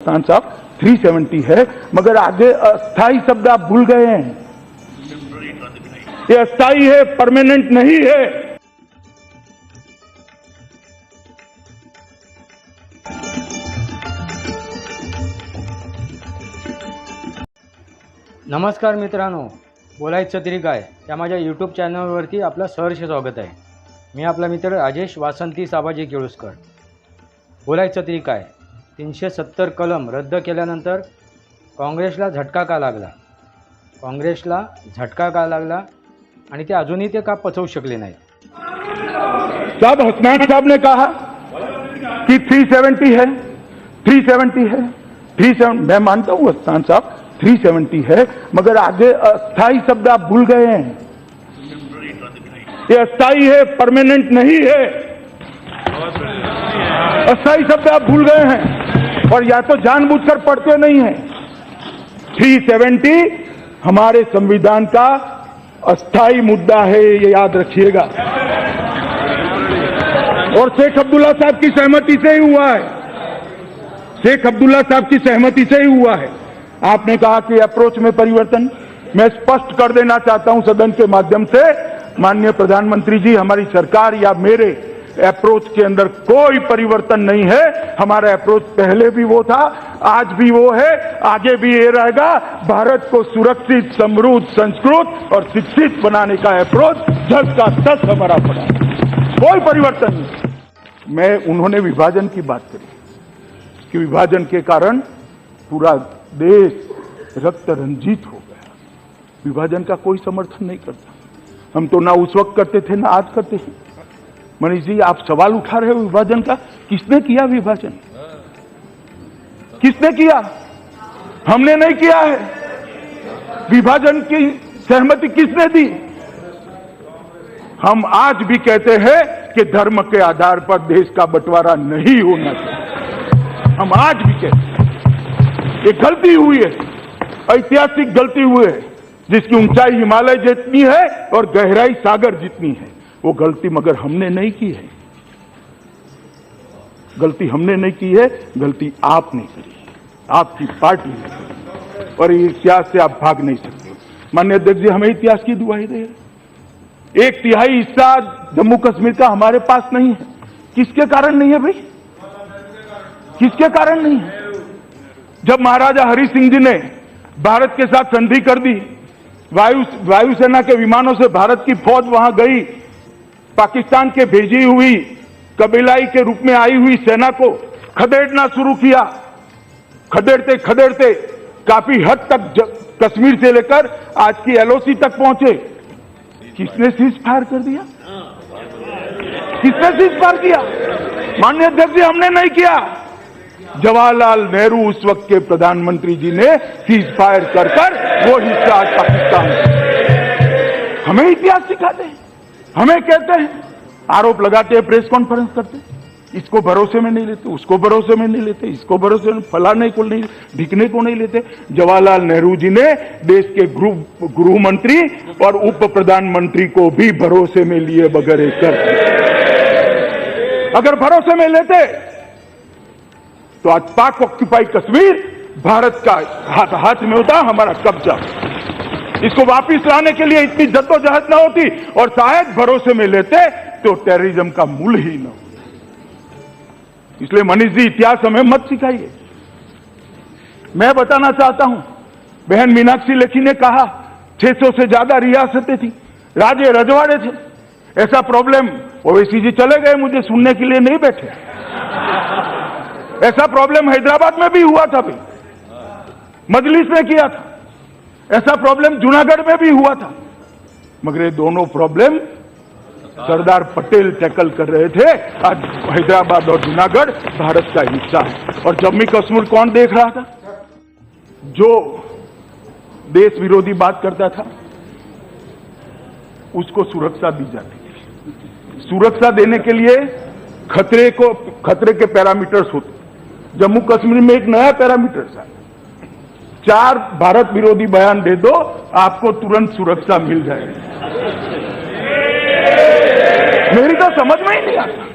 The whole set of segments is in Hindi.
वस्तान साहब 370 है, मगर आगे अस्थाई शब्द आप भूल गए हैं। ये अस्थाई है, परमानेंट नहीं है। नमस्कार मित्रांनो, बोलायचं तरी काय या माझ्या यूट्यूब चॅनलवरती आपलं सहर्ष स्वागत आहे। मी आपला मित्र राजेश वासंती साबाजी केळुसकर। बोलायचं तरी काय 370 कलम रद्द केल्यानंतर काँग्रेसला झटका का लागला, आणि ते अजूनही ते का पचवू शकले नाही। साहब हसनैन साहब ने कहा कि 370 है, 370 है, 37 मैं मानता हूं हसनैन साहब 370 है, मगर आगे अस्थाई शब्द आप भूल गए हैं। ये अस्थाई है, परमानेंट नहीं है। अस्थाई शब्द आप भूल गए हैं और या तो जानबूझकर पढ़ते नहीं हैं। 370 हमारे संविधान का अस्थाई मुद्दा है, ये याद रखिएगा। और शेख अब्दुल्ला साहब की सहमति से ही हुआ है, शेख अब्दुल्ला साहब की सहमति से ही हुआ है। आपने कहा कि अप्रोच में परिवर्तन, मैं स्पष्ट कर देना चाहता हूं सदन के माध्यम से, माननीय प्रधानमंत्री जी, हमारी सरकार या मेरे अप्रोच के अंदर कोई परिवर्तन नहीं है। हमारा अप्रोच पहले भी वो था, आज भी वो है, आगे भी ये रहेगा। भारत को सुरक्षित, समृद्ध, संस्कृत और शिक्षित बनाने का अप्रोच जस का तस हमारा पड़ा, कोई परिवर्तन नहीं। मैं उन्होंने विभाजन की बात करी कि विभाजन के कारण पूरा देश रक्त रंजित हो गया। विभाजन का कोई समर्थन नहीं करता। हम तो ना उस वक्त करते थे ना आज करते हैं। मनीष जी, आप सवाल उठा रहे हो विभाजन का, किसने किया विभाजन? किसने किया? हमने नहीं किया है। विभाजन की सहमति किसने दी? हम आज भी कहते हैं कि धर्म के आधार पर देश का बंटवारा नहीं होना चाहिए। हम आज भी कहते हैं ये गलती हुई है, ऐतिहासिक गलती हुई है, जिसकी ऊंचाई हिमालय जितनी है और गहराई सागर जितनी है। वो गलती मगर हमने नहीं की है, गलती हमने नहीं की है, गलती आपने करी है, आपकी पार्टी ने करी, और इतिहास से आप भाग नहीं सकते। माननीय अध्यक्ष जी हमें इतिहास की दुहाई दे रहे। 1/3 हिस्सा जम्मू कश्मीर का हमारे पास नहीं है। किसके कारण नहीं है भाई? किसके कारण नहीं है? जब महाराजा हरि सिंह जी ने भारत के साथ संधि कर दी, वायुसेना के विमानों से भारत की फौज वहां गई, पाकिस्तान के भेजी हुई कबीलाई के रूप में आई हुई सेना को खदेड़ना शुरू किया। खदेड़ते खदेड़ते काफी हद तक कश्मीर से लेकर आज की एलओसी तक पहुंचे। किसने सीज फायर कर दिया? किसने सीज फायर किया? माननीय अध्यक्ष जी, हमने नहीं किया। जवाहरलाल नेहरू उस वक्त के प्रधानमंत्री जी ने सीज फायर कर वो हिस्सा आज पाकिस्तान। हमें इतिहास सिखाते हैं, हमें कहते हैं, आरोप लगाते हैं, प्रेस कॉन्फ्रेंस करते, इसको भरोसे में नहीं लेते, उसको भरोसे में नहीं लेते, इसको भरोसे में, फलाने को नहीं, ढिकने को नहीं लेते। जवाहरलाल नेहरू जी ने देश के गृह मंत्री और उप प्रधानमंत्री को भी भरोसे में लिए बगैर कर। अगर भरोसे में लेते तो आज पाक ऑक्यूपाई कश्मीर भारत का हाथ में होता, हमारा कब्जा। इसको वापस लाने के लिए इतनी जद्दोजहद न होती, और शायद भरोसे में लेते तो टेररिज्म का मूल ही न होता। इसलिए मनीष जी, इतिहास हमें मत सिखाइए। मैं बताना चाहता हूं, बहन मीनाक्षी लेखी ने कहा 600 से ज्यादा रियासतें थी, राजे रजवाड़े थे। ऐसा प्रॉब्लम ओवैसी जी चले गए, मुझे सुनने के लिए नहीं बैठे। ऐसा प्रॉब्लम हैदराबाद में भी हुआ था, भाई मजलिस ने किया था। ऐसा प्रॉब्लम जूनागढ़ में भी हुआ था, मगर ये दोनों प्रॉब्लम सरदार पटेल टैकल कर रहे थे। आज हैदराबाद और जूनागढ़ भारत का हिस्सा है। और जम्मू कश्मीर कौन देख रहा था? जो देश विरोधी बात करता था उसको सुरक्षा दी जाती थी। सुरक्षा देने के लिए खतरे के पैरामीटर्स होते। जम्मू कश्मीर में एक नया पैरामीटर है, 4 भारत विरोधी बयान दे दो, आपको तुरंत सुरक्षा मिल जाएगी। मेरी तो समझ में ही नहीं आता।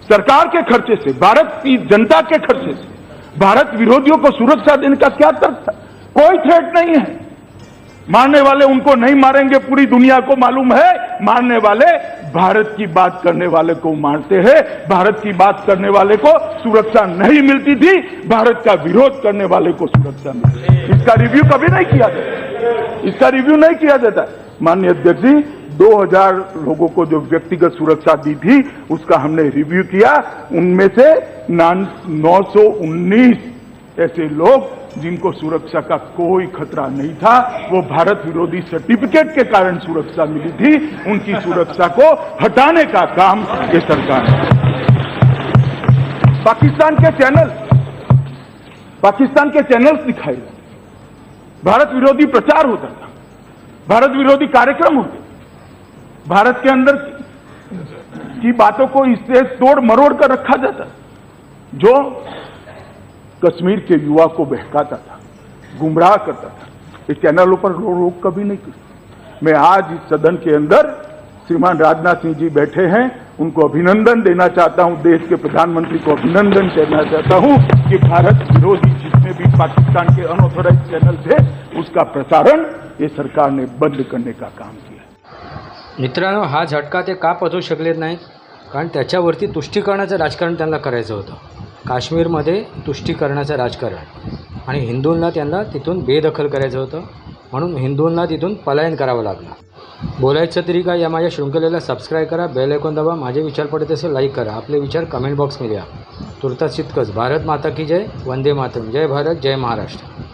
सरकार के खर्चे से, भारत की जनता के खर्चे से भारत विरोधियों को सुरक्षा देने का क्या तर्क था? कोई थ्रेट नहीं है। मारने वाले उनको नहीं मारेंगे, पूरी दुनिया को मालूम है। मारने वाले भारत की बात करने वाले को मारते हैं। भारत की बात करने वाले को सुरक्षा नहीं मिलती थी, भारत का विरोध करने वाले को सुरक्षा मिलती। इसका रिव्यू कभी नहीं किया जाता, इसका रिव्यू नहीं किया जाता। माननीय अध्यक्ष जी, 2000 लोगों को जो व्यक्तिगत सुरक्षा दी थी उसका हमने रिव्यू किया। उनमें से 919 ऐसे लोग जिनको सुरक्षा का कोई खतरा नहीं था, वो भारत विरोधी सर्टिफिकेट के कारण सुरक्षा मिली थी, उनकी सुरक्षा को हटाने का काम ये सरकार ने। पाकिस्तान के चैनल्स दिखाए, भारत विरोधी प्रचार होता था, भारत विरोधी कार्यक्रम होते, भारत के अंदर की बातों को इससे तोड़ मरोड़ कर रखा जाता, जो कश्मीर के युवा को बहकाता था, गुमराह करता था। इस चैनलों पर रोक कभी नहीं की। मैं आज इस सदन के अंदर श्रीमान राजनाथ सिंह जी बैठे हैं, उनको अभिनंदन देना चाहता हूं, देश के प्रधानमंत्री को अभिनंदन देना चाहता हूं कि भारत विरोधी जितने भी पाकिस्तान के अनऑथोराइज चैनल थे उसका प्रसारण ये सरकार ने बंद करने का काम किया। मित्रांनो, हा झटका ते का पचवू शकलेत नाहीत? कारण त्याच्यावरती तुष्टीकरणाचं राजकारण त्यांना करायचं होतं। काश्मीरमध्ये तुष्टीकरणाचं राजकारण आणि हिंदूंना त्यांना तिथून बेदखल करायचं होतं, म्हणून हिंदूंना तिथून पलायन करावं लागलं। बोलायचं तरी काय या माझ्या शृंखलेला सबस्क्राईब करा, बेल आयकॉन दाबा, माझे विचार पडत असेल लाईक करा, आपले विचार कमेंट बॉक्समध्ये द्या। तुर्तास इतकंच। भारत माता की जय, वंदे मातरम, जय भारत, जय महाराष्ट्र।